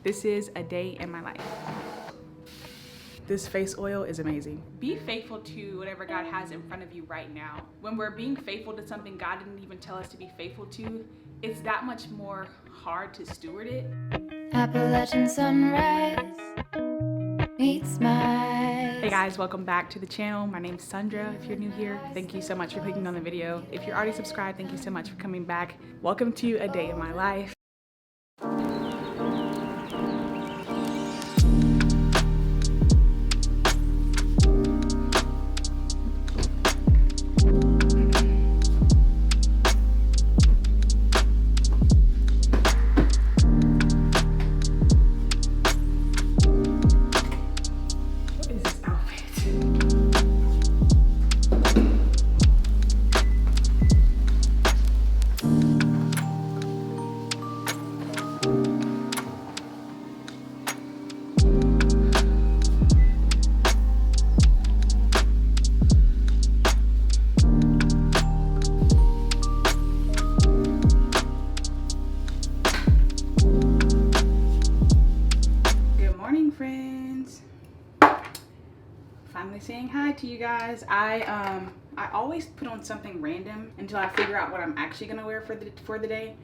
This is a day in my life. This face oil is amazing. Be faithful to whatever God has in front of you right now. When we're being faithful to something God didn't even tell us to be faithful to, it's that much more hard to steward it. Appalachian sunrise meets my... Hey guys, welcome back to the channel. My name's Sundra. If you're new here, thank you so much for clicking on the video. If you're already subscribed, thank you so much for coming back. Welcome to a day in my life. Finally saying hi to you guys. I always put on something random until I figure out what I'm actually gonna wear for the day.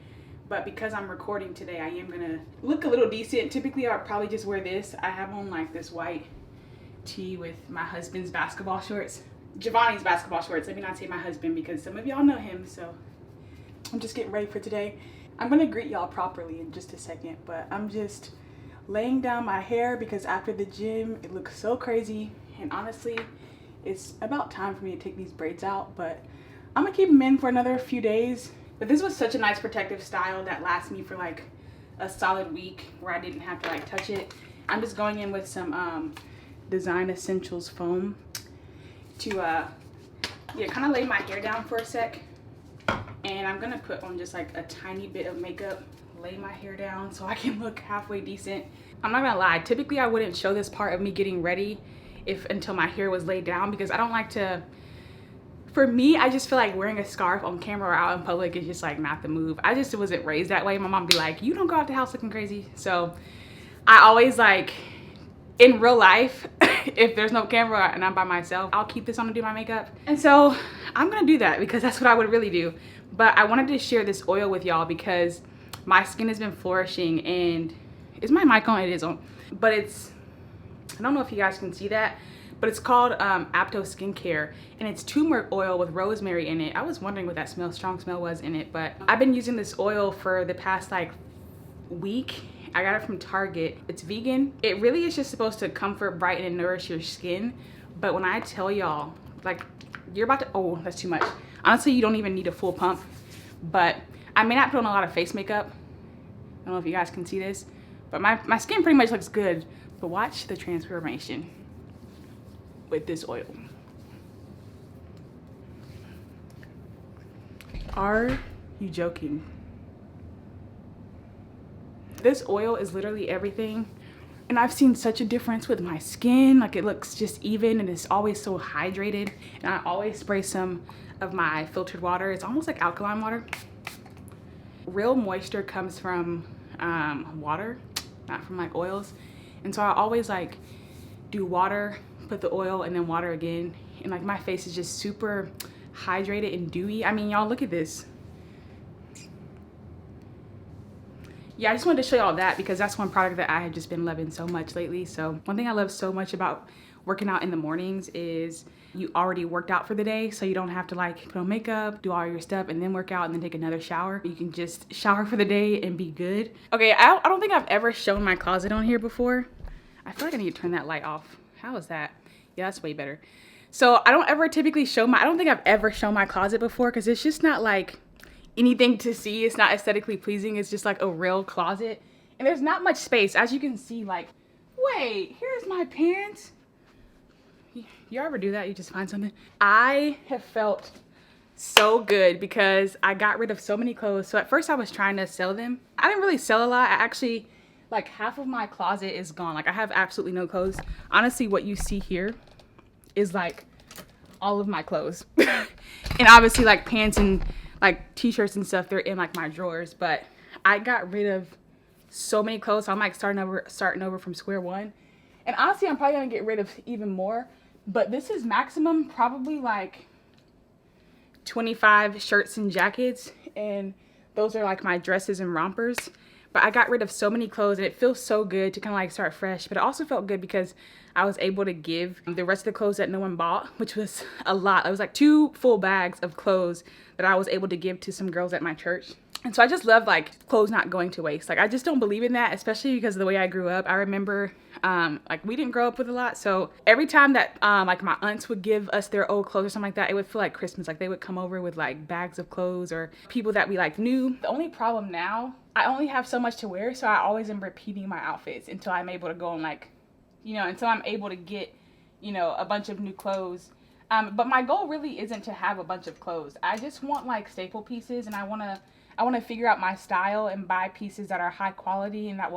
But because I'm recording today, I am gonna look a little decent. Typically I'll probably just wear this. I have on like this white tee with my husband's basketball shorts. Giovanni's basketball shorts. Let me not say my husband because some of y'all know him, so I'm just getting ready for today. I'm gonna greet y'all properly in just a second, but I'm just laying down my hair because after the gym it looks so crazy. And honestly, it's about time for me to take these braids out, but I'm gonna keep them in for another few days. But this was such a nice protective style that lasts me for like a solid week where I didn't have to like touch it. I'm just going in with some Design Essentials foam to kind of lay my hair down for a sec. And I'm gonna put on just like a tiny bit of makeup, lay my hair down so I can look halfway decent. I'm not gonna lie, typically I wouldn't show this part of me getting ready until my hair was laid down because I don't like to, for me, I just feel like wearing a scarf on camera or out in public is just like not the move. I just wasn't raised that way. My mom would be like, you don't go out the house looking crazy. So I always like, in real life, if there's no camera and I'm by myself, I'll keep this on to do my makeup. And so I'm gonna do that because that's what I would really do. But I wanted to share this oil with y'all because my skin has been flourishing. And is my mic on? It is on. But it's, I don't know if you guys can see that, but it's called Apto Skincare, and it's turmeric oil with rosemary in it. I was wondering what that strong smell was in it, but I've been using this oil for the past like week. I got it from Target. It's vegan. It really is just supposed to comfort, brighten, and nourish your skin. But when I tell y'all, like, you're about to, oh, that's too much. Honestly, you don't even need a full pump, but I may not put on a lot of face makeup. I don't know if you guys can see this, but my skin pretty much looks good. But watch the transformation with this oil. Are you joking? This oil is literally everything. And I've seen such a difference with my skin. Like, it looks just even and it's always so hydrated. And I always spray some of my filtered water. It's almost like alkaline water. Real moisture comes from water, not from like oils. And so I always like do water, put the oil, and then water again. And like my face is just super hydrated and dewy. I mean, y'all look at this. Yeah, I just wanted to show y'all that because that's one product that I have just been loving so much lately. So one thing I love so much about working out in the mornings is you already worked out for the day. So you don't have to like put on makeup, do all your stuff, and then work out and then take another shower. You can just shower for the day and be good. Okay, I don't think I've ever shown my closet on here before. I feel like I need to turn that light off. How is that? Yeah, that's way better. So I don't ever typically show I don't think I've ever shown my closet before because it's just not like anything to see. It's not aesthetically pleasing. It's just like a real closet. And there's not much space. As you can see, like, wait, here's my pants. You ever do that? You just find something? I have felt so good because I got rid of so many clothes. So at first I was trying to sell them. I didn't really sell a lot. I actually, like, half of my closet is gone. Like, I have absolutely no clothes. Honestly, what you see here is like all of my clothes. And obviously like pants and like t-shirts and stuff, they're in like my drawers, but I got rid of so many clothes. So I'm like starting over from square one. And honestly, I'm probably gonna get rid of even more. But this is maximum probably like 25 shirts and jackets, and those are like my dresses and rompers. But I got rid of so many clothes, and it feels so good to kind of like start fresh. But it also felt good because I was able to give the rest of the clothes that no one bought, which was a lot. It was like 2 full bags of clothes that I was able to give to some girls at my church. And so I just love like clothes not going to waste. Like I just don't believe in that, especially because of the way I grew up. I remember like we didn't grow up with a lot. So every time that like my aunts would give us their old clothes or something like that, it would feel like Christmas. Like they would come over with like bags of clothes, or people that we like knew. The only problem now, I only have so much to wear. So I always am repeating my outfits until I'm able to go and like, you know, until I'm able to get, you know, a bunch of new clothes. But my goal really isn't to have a bunch of clothes. I just want like staple pieces, and I want to figure out my style and buy pieces that are high quality and that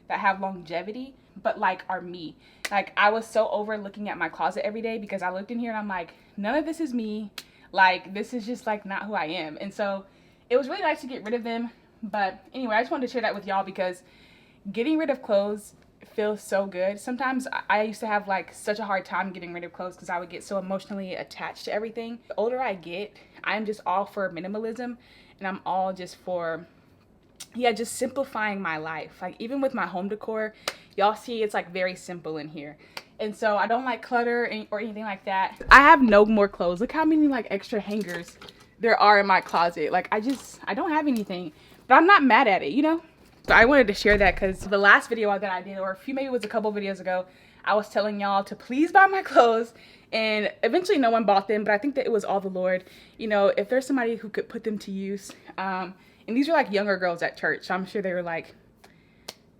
have longevity, but like are me. Like I was so over looking at my closet every day because I looked in here and I'm like, none of this is me. Like this is just like not who I am. And so it was really nice to get rid of them. But anyway, I just wanted to share that with y'all because getting rid of clothes feels so good. Sometimes I used to have like such a hard time getting rid of clothes because I would get so emotionally attached to everything. The older I get, I'm just all for minimalism, and I'm all just for, yeah, just simplifying my life. Like even with my home decor, y'all see it's like very simple in here. And so I don't like clutter or anything like that. I have no more clothes. Look how many like extra hangers there are in my closet. Like I don't have anything, but I'm not mad at it, you know? So I wanted to share that because the last video that I did, or maybe it was a couple videos ago, I was telling y'all to please buy my clothes, and eventually no one bought them, but I think that it was all the Lord. You know, if there's somebody who could put them to use, and these are like younger girls at church, so I'm sure they were like,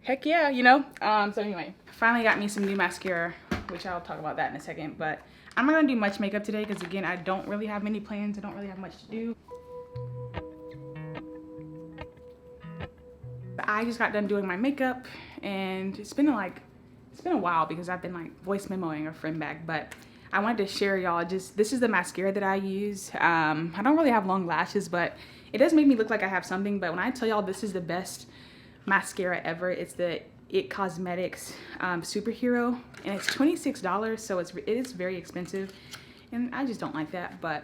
heck yeah, you know? So anyway, finally got me some new mascara, which I'll talk about that in a second, but I'm not gonna do much makeup today because again, I don't really have many plans. I don't really have much to do. I just got done doing my makeup, and it's been a while because I've been like voice memoing a friend back, but I wanted to share y'all this is the mascara that I use. I don't really have long lashes, but it does make me look like I have something. But when I tell y'all this is the best mascara ever, it's the It Cosmetics Superhero, and it's $26, so it is very expensive, and I just don't like that. But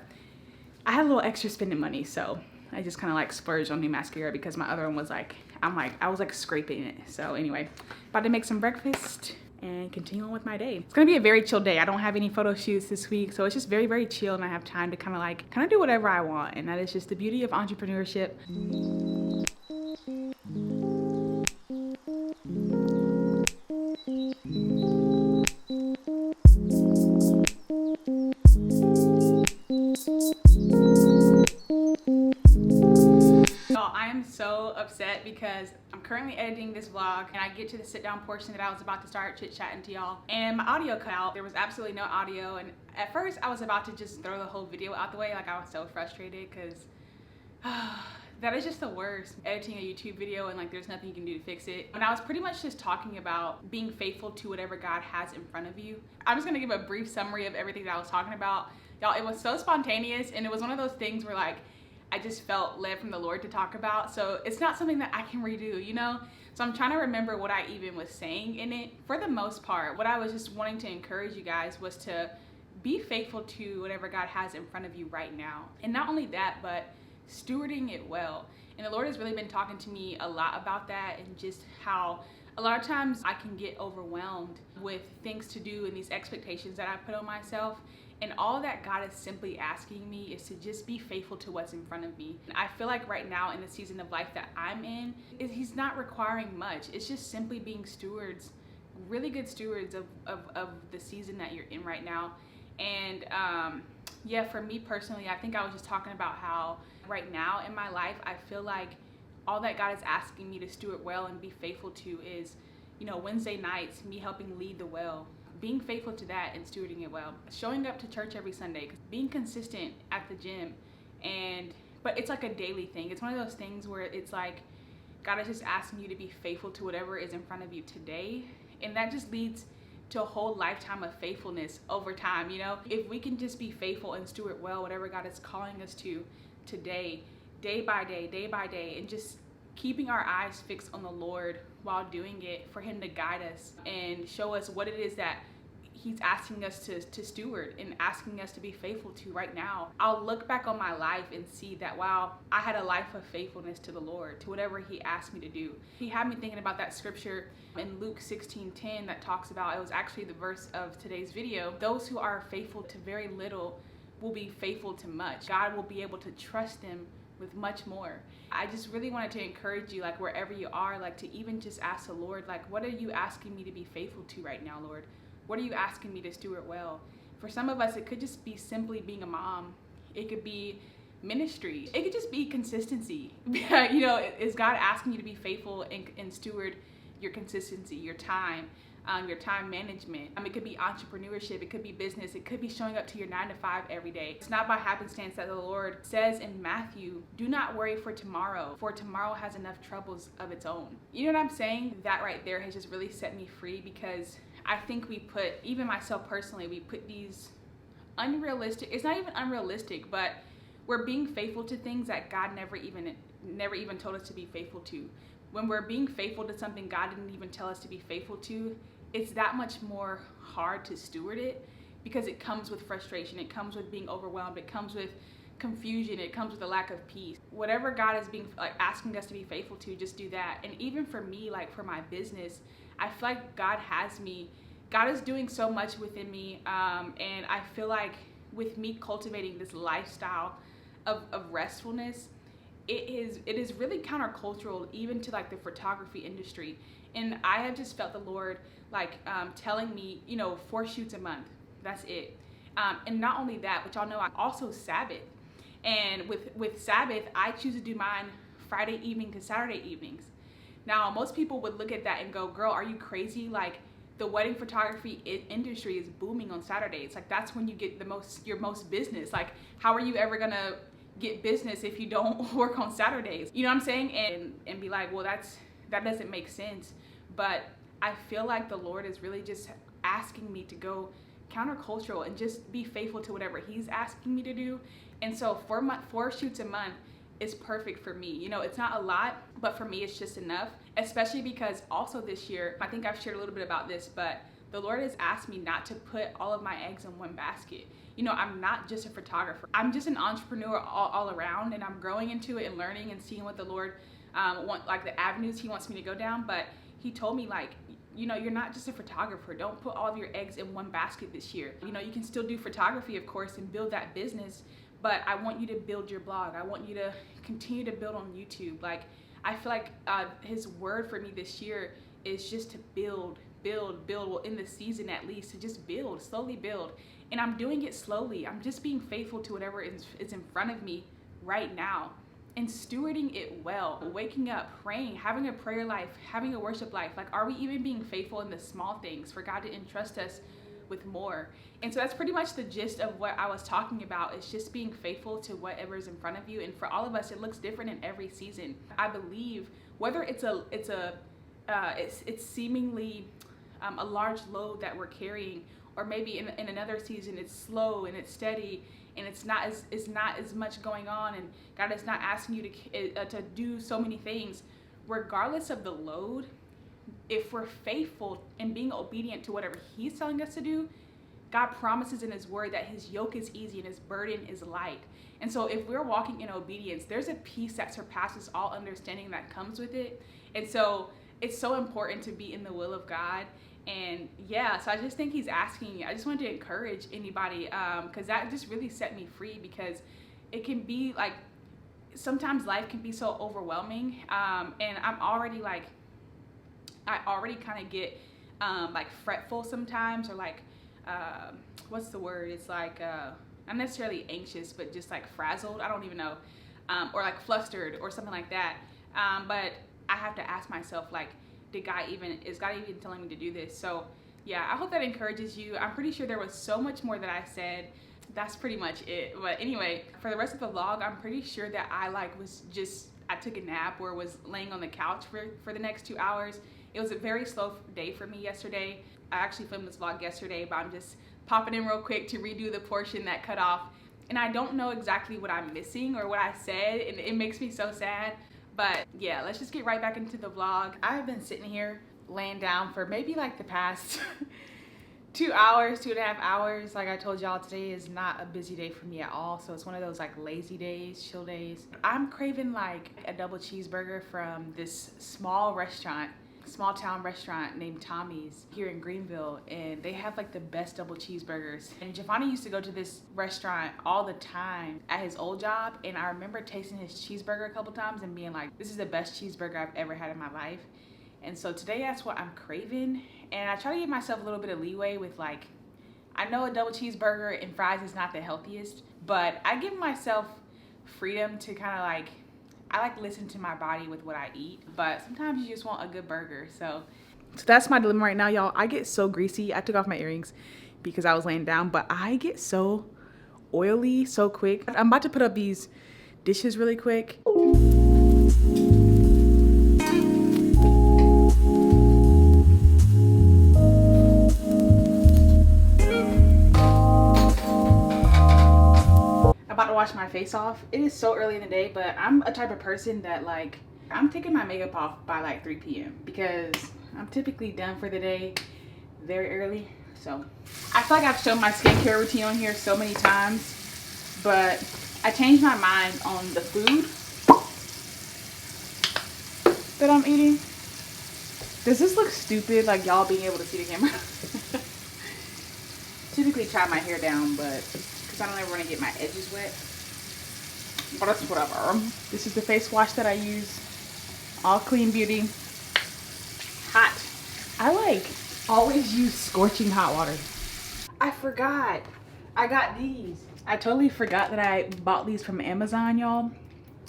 I had a little extra spending money, so I just kind of like splurged on new mascara because my other one was like, I was like scraping it. So anyway, about to make some breakfast and continue on with my day. It's gonna be a very chill day. I don't have any photo shoots this week, so it's just very, very chill, and I have time to kind of do whatever I want, and that is just the beauty of entrepreneurship. I am so upset because I'm currently editing this vlog, and I get to the sit down portion that I was about to start chit chatting to y'all, and my audio cut out. There was absolutely no audio, and at first I was about to just throw the whole video out the way. Like I was so frustrated because that is just the worst, editing a YouTube video and like there's nothing you can do to fix it. And I was pretty much just talking about being faithful to whatever God has in front of you. I'm just gonna give a brief summary of everything that I was talking about. Y'all, it was so spontaneous, and it was one of those things where like I just felt led from the Lord to talk about. So it's not something that I can redo, you know? So I'm trying to remember what I even was saying in it. For the most part, what I was just wanting to encourage you guys was to be faithful to whatever God has in front of you right now. And not only that, but stewarding it well. And the Lord has really been talking to me a lot about that, and just how a lot of times I can get overwhelmed with things to do and these expectations that I put on myself. And all that God is simply asking me is to just be faithful to what's in front of me. And I feel like right now in the season of life that I'm in, He's not requiring much. It's just simply being stewards, really good stewards of the season that you're in right now. And yeah, for me personally, I think I was just talking about how right now in my life, I feel like all that God is asking me to steward well and be faithful to is, you know, Wednesday nights, me helping lead the well. Being faithful to that and stewarding it well. Showing up to church every Sunday, being consistent at the gym, but it's like a daily thing. It's one of those things where it's like God is just asking you to be faithful to whatever is in front of you today, and that just leads to a whole lifetime of faithfulness over time, you know? If we can just be faithful and steward well whatever God is calling us to today, day by day, and just keeping our eyes fixed on the Lord while doing it, for him to guide us and show us what it is that he's asking us to steward and asking us to be faithful to right now. I'll look back on my life and see that, wow, I had a life of faithfulness to the Lord, to whatever he asked me to do. He had me thinking about that scripture in Luke 16:10 that talks about, it was actually the verse of today's video, those who are faithful to very little will be faithful to much. God will be able to trust them with much more. I just really wanted to encourage you, like wherever you are, like to even just ask the Lord, like, what are you asking me to be faithful to right now, Lord? What are you asking me to steward well? For some of us, it could just be simply being a mom. It could be ministry. It could just be consistency. You know, is God asking you to be faithful and steward your consistency, your time management? It could be entrepreneurship. It could be business. It could be showing up to your 9 to 5 every day. It's not by happenstance that the Lord says in Matthew, do not worry for tomorrow has enough troubles of its own. You know what I'm saying? That right there has just really set me free, because I think we put, even myself personally, we put these unrealistic, it's not even unrealistic, but we're being faithful to things that God never even told us to be faithful to. When we're being faithful to something God didn't even tell us to be faithful to, it's that much more hard to steward it, because it comes with frustration, it comes with being overwhelmed, it comes with confusion, it comes with a lack of peace. Whatever God is being asking us to be faithful to, just do that. And even for me, like for my business, I feel like God is doing so much within me, and I feel like with me cultivating this lifestyle of restfulness, it is really countercultural even to like the photography industry. And I have just felt the Lord telling me, 4 shoots a month, that's it. And not only that, but y'all know I also Sabbath. And with Sabbath, I choose to do mine Friday evening to Saturday evenings. Now, most people would look at that and go, girl, are you crazy? Like, the wedding photography industry is booming on Saturdays. Like, that's when you get your most business. Like, how are you ever gonna get business if you don't work on Saturdays? You know what I'm saying? And be like, well, that doesn't make sense. But I feel like the Lord is really just asking me to go countercultural and just be faithful to whatever he's asking me to do. And so 4 shoots a month is perfect for me. It's not a lot, but for me, it's just enough, especially because also this year, I think I've shared a little bit about this, but the Lord has asked me not to put all of my eggs in one basket. I'm not just a photographer. I'm just an entrepreneur all around, and I'm growing into it and learning and seeing what the Lord the avenues he wants me to go down. But he told me, you're not just a photographer. Don't put all of your eggs in one basket this year. You can still do photography, of course, and build that business, but I want you to build your blog. I want you to continue to build on YouTube. I feel like his word for me this year is just to build. Well, in the season at least, to just build, slowly build. And I'm doing it slowly. I'm just being faithful to whatever is in front of me right now and stewarding it well. Waking up, praying, having a prayer life, having a worship life. Are we even being faithful in the small things for God to entrust us with more? And so that's pretty much the gist of what I was talking about. It's just being faithful to whatever is in front of you. And for all of us, it looks different in every season. I believe whether it's seemingly a large load that we're carrying, or maybe in another season it's slow and it's steady and it's not as much going on, and God is not asking you to do so many things. Regardless of the load, if we're faithful and being obedient to whatever he's telling us to do, God promises in his word that his yoke is easy and his burden is light. And so if we're walking in obedience, there's a peace that surpasses all understanding that comes with it. And so it's so important to be in the will of God. And yeah, so I just think he's asking, I just wanted to encourage anybody, because that just really set me free, because it can be sometimes life can be so overwhelming, and I already kind of get fretful sometimes, or what's the word? It's not necessarily anxious, but just frazzled. I don't even know, or flustered or something like that. But I have to ask myself, is God even telling me to do this? So yeah, I hope that encourages you. I'm pretty sure there was so much more that I said. That's pretty much it. But anyway, for the rest of the vlog, I'm pretty sure that I took a nap or was laying on the couch for the next 2 hours. It was a very slow day for me yesterday. I actually filmed this vlog yesterday, but I'm just popping in real quick to redo the portion that cut off. And I don't know exactly what I'm missing or what I said, and it makes me so sad. But yeah, let's just get right back into the vlog. I've been sitting here laying down for maybe like the past 2.5 hours. Like I told y'all, today is not a busy day for me at all. So it's one of those like lazy days, chill days. I'm craving like a double cheeseburger from this small town restaurant named Tommy's here in Greenville, and they have like the best double cheeseburgers. And Giovanni used to go to this restaurant all the time at his old job, and I remember tasting his cheeseburger a couple times and being like, this is the best cheeseburger I've ever had in my life. And so today that's what I'm craving, and I try to give myself a little bit of leeway with like, I know a double cheeseburger and fries is not the healthiest, but I give myself freedom to kind of like, I like to listen to my body with what I eat, but sometimes you just want a good burger. So that's my dilemma right now, y'all. I get so greasy. I took off my earrings because I was laying down, but I get so oily so quick. I'm about to put up these dishes really quick. Wash my face off. It is so early in the day, but I'm a type of person that like, I'm taking my makeup off by like 3 p.m. because I'm typically done for the day very early. So I feel like I've shown my skincare routine on here so many times, but I changed my mind on the food that I'm eating. Does this look stupid, like y'all being able to see the camera? Typically tie my hair down, but because I don't ever want to get my edges wet. But that's whatever. This is the face wash that I use. All Clean Beauty. Hot. I like always use scorching hot water. I forgot. I got these. I totally forgot that I bought these from Amazon, y'all.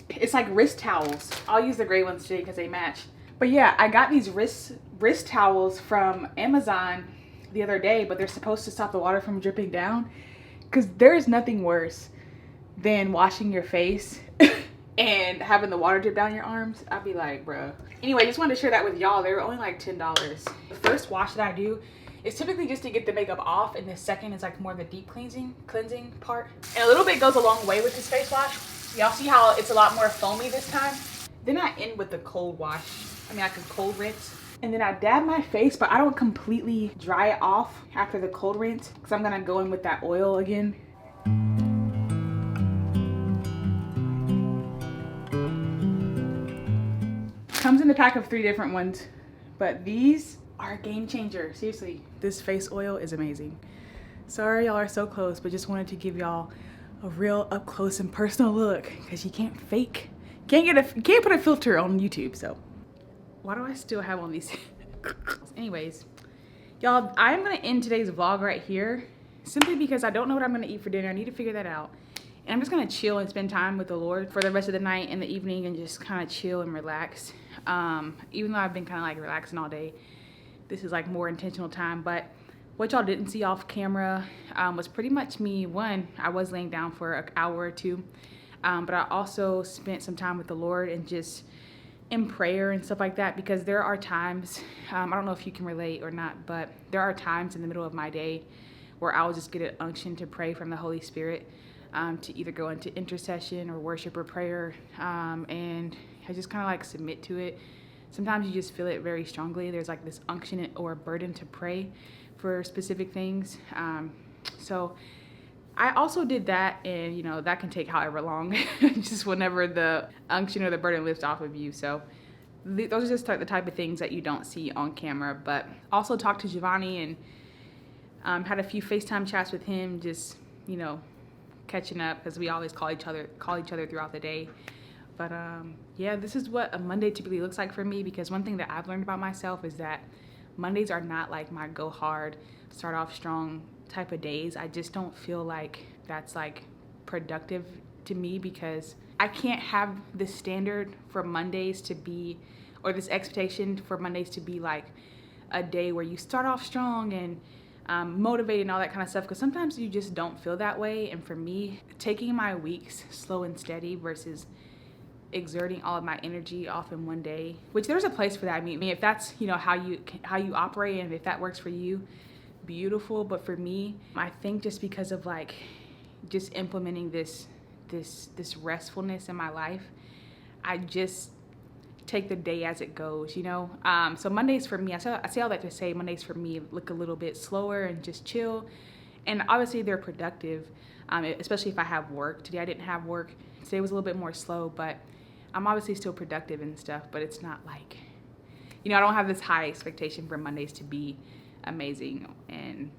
It's like wrist towels. I'll use the gray ones today because they match. But yeah, I got these wrist towels from Amazon the other day, but they're supposed to stop the water from dripping down. Because there is nothing worse than washing your face and having the water drip down your arms. I'd be like, bruh. Anyway, just wanted to share that with y'all. They were only like $10. The first wash that I do is typically just to get the makeup off, and the second is like more the deep cleansing part. And a little bit goes a long way with this face wash. Y'all see how it's a lot more foamy this time? Then I end with the cold wash. I mean, like a cold rinse. And then I dab my face, but I don't completely dry it off after the cold rinse because I'm gonna go in with that oil again. Comes in a pack of 3 different ones, but these are a game changer. Seriously, this face oil is amazing. Sorry y'all are so close, but just wanted to give y'all a real up close and personal look because you can't put a filter on YouTube. So why do I still have on these? Anyways, y'all, I'm gonna end today's vlog right here simply because I don't know what I'm gonna eat for dinner. I need to figure that out. And I'm just gonna chill and spend time with the Lord for the rest of the night and the evening and just kind of chill and relax. Even though I've been kind of like relaxing all day, this is like more intentional time. But what y'all didn't see off camera was pretty much me. One, I was laying down for an hour or two, but I also spent some time with the Lord and just in prayer and stuff like that, because there are times, I don't know if you can relate or not, but there are times in the middle of my day where I'll just get an unction to pray from the Holy Spirit, to either go into intercession or worship or prayer, and I just kind of like submit to it. Sometimes you just feel it very strongly. There's like this unction or burden to pray for specific things. So I also did that, and you know, that can take however long, just whenever the unction or the burden lifts off of you. So those are just the type of things that you don't see on camera. But also talked to Giovanni and had a few FaceTime chats with him, just, you know, catching up, because we always call each other throughout the day. But yeah, this is what a Monday typically looks like for me, because one thing that I've learned about myself is that Mondays are not like my go hard, start off strong type of days. I just don't feel like that's like productive to me, because I can't have this standard for Mondays to be, or this expectation for Mondays to be like a day where you start off strong and motivated and all that kind of stuff, because sometimes you just don't feel that way. And for me, taking my weeks slow and steady versus exerting all of my energy off in one day, which there's a place for that. I mean, if that's, you know, how you operate, and if that works for you, beautiful. But for me, I think just because of like just implementing this restfulness in my life, I just take the day as it goes, you know? So Mondays for me, I say all that to say Mondays for me look a little bit slower and just chill. And obviously they're productive, especially if I have work. Today I didn't have work. Today was a little bit more slow, but I'm obviously still productive and stuff, but it's not like, you know, I don't have this high expectation for Mondays to be amazing and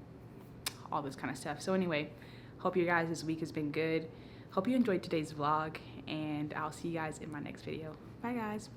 all this kind of stuff. So anyway, hope you guys this week has been good. Hope you enjoyed today's vlog, and I'll see you guys in my next video. Bye guys.